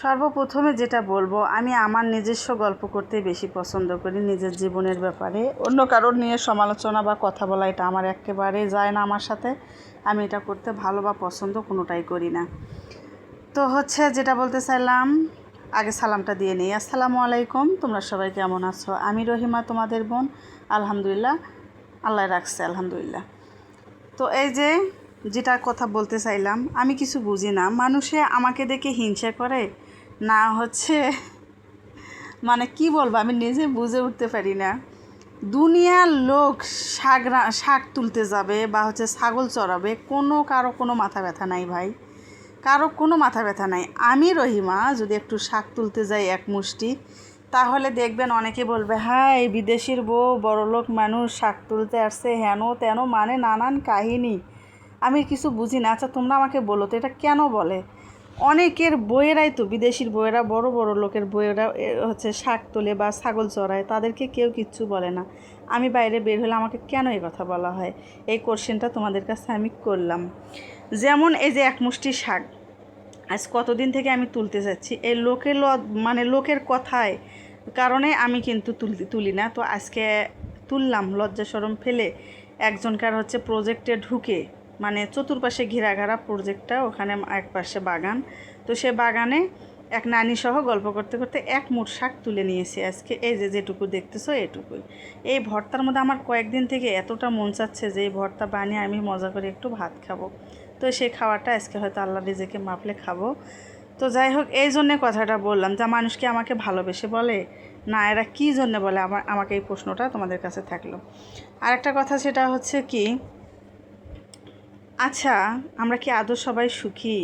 সর্বপ্রথমে যেটা বলবো, আমি আমার নিজস্ব গল্প করতে বেশি পছন্দ করি। নিজের জীবনের ব্যাপারে অন্য কারোর নিয়ে সমালোচনা বা কথা বলা এটা আমার একেবারে যায় না আমার সাথে। আমি এটা করতে ভালো বা পছন্দ কোনোটাই করি না। তো যেটা বলতে চাইলাম, আগে সালামটা দিয়ে নিই। আসসালামু আলাইকুম, তোমরা সবাই কেমন আছো? আমি রহিমা, তোমাদের বোন। আলহামদুলিল্লাহ, আল্লাহ রাখছে, আলহামদুলিল্লাহ। তো যেটা কথা বলতে চাইলাম, আমি কিছু বুঝি না। মানুষে আমাকে দেখে হিংসা করে না মানে কি বলবো, আমি নিজে বুঝে উঠতে পারি না। দুনিয়ার লোক শাক তুলতে যাবে বা ছাগল চড়াবে, কারো কোনো মাথা ব্যথা নাই ভাই, কারো কোনো মাথা ব্যথা নাই। আমি রহিমা যদি একটু শাক তুলতে যাই এক মুষ্টি, তাহলে দেখবেন অনেকে বলবে, হ্যাঁ এই বিদেশির বউ বড়লোক মানুষ শাক তুলতে আসছে, হেন তেন, মানে নানান কাহিনী। আমি কিছু বুঝি না। আচ্ছা তোমরা আমাকে বলো তো, এটা কেন বলে? অনেকের বইয়েরাই তো, বিদেশির বইয়েরা, বড় বড় লোকের বইয়েরা শাক তোলে বা ছাগল চড়ায়, তাদেরকে কেউ কিচ্ছু বলে না। আমি বাইরে বের হলে আমাকে কেন এই কথা বলা হয়? এই কোশ্চেনটা তোমাদের কাছে আমি করলাম। যেমন এই যে এক মুষ্টি শাক আজ কতদিন থেকে আমি তুলতে যাচ্ছি, এই লোকের কথায় কারণে আমি কিন্তু তুলি না। তো আজকে তুললাম লজ্জা শরম ফেলে। একজনকার প্রজেক্টে ঢুকে, মানে চতুর্পাশে ঘেরা প্রজেক্টটা, ওখানে এক পাশে বাগান। তো সে বাগানে এক নানি সহ গল্প করতে করতে এক মুঠ শাক তুলে নিয়েছি আজকে। এই যেটুকু দেখতেছো এটুকুই। এই ভর্তার মধ্যে আমার কয়েকদিন থেকে এতটা মন চাচ্ছে যে এই ভর্তা বানিয়ে আমি মজা করে একটু ভাত খাবো। তো সেই খাওয়াটা আজকে হয়তো আল্লাহ রিজেকে মাপলে খাবো। তো যাই হোক, এই জন্যে কথাটা বললাম, যা মানুষ কি আমাকে ভালোবেসে বলে না, এরা কী জন্যে বলে, আমাকে এই প্রশ্নটা তোমাদের কাছে থাকলো। আর একটা কথা, সেটা কি, আচ্ছা আমরা কি আদৌ সবাই সুখী?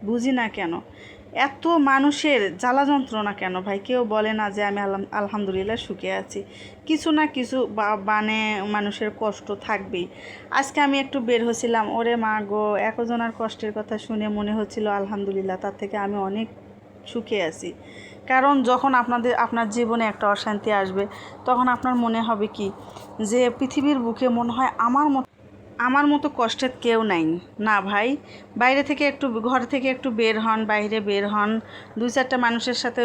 বুঝি না কেন এত মানুষের জ্বালা যন্ত্রণা কেন ভাই? কেউ বলে না যে আমি আলহামদুলিল্লাহ সুখে আছি? কিছু না কিছু মানে মানুষের কষ্ট থাকবেই। আজকে আমি একটু বের হয়েছিলাম, ওরে মা গো, একজনের কষ্টের কথা শুনে মনে হচ্ছিল আলহামদুলিল্লাহ, তার থেকে আমি অনেক সুখে আছি। কারণ যখন আপনার জীবনে একটা অশান্তি আসবে, তখন আপনার মনে হবে কি, যে পৃথিবীর বুকে মনে হয় আমার মতো কষ্টের কেউ নাই। না ভাই, ঘর থেকে একটু বের হন, বাইরে বের হন, 2-4টা মানুষের সাথে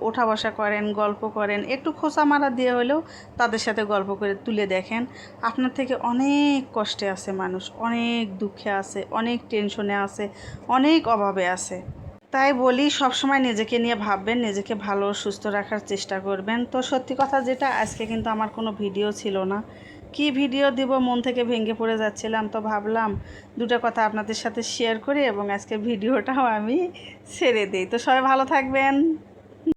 ওঠা বসা করেন, গল্প করেন, একটু খোঁচা মারা দিয়ে হলেও তাদের সাথে গল্প করে তুলে দেখেন, আপনার থেকে অনেক কষ্টে আছে মানুষ, অনেক দুঃখে আছে, অনেক টেনশনে আছে, অনেক অভাবে আছে। তাই বলি, সবসময় নিজেকে নিয়ে ভাববেন, নিজেকে ভালো সুস্থ রাখার চেষ্টা করবেন। তো সত্যি কথা যেটা, আজকে কিন্তু আমার কোনো ভিডিও ছিল না। কি ভিডিও দিব, মন থেকে ভেঙে পড়ে যাচ্ছিলাম। তো ভাবলাম দুটো কথা আপনাদের সাথে শেয়ার করি এবং আজকে ভিডিওটাও আমি ছেড়ে দিই। তো সবাই ভালো থাকবেন।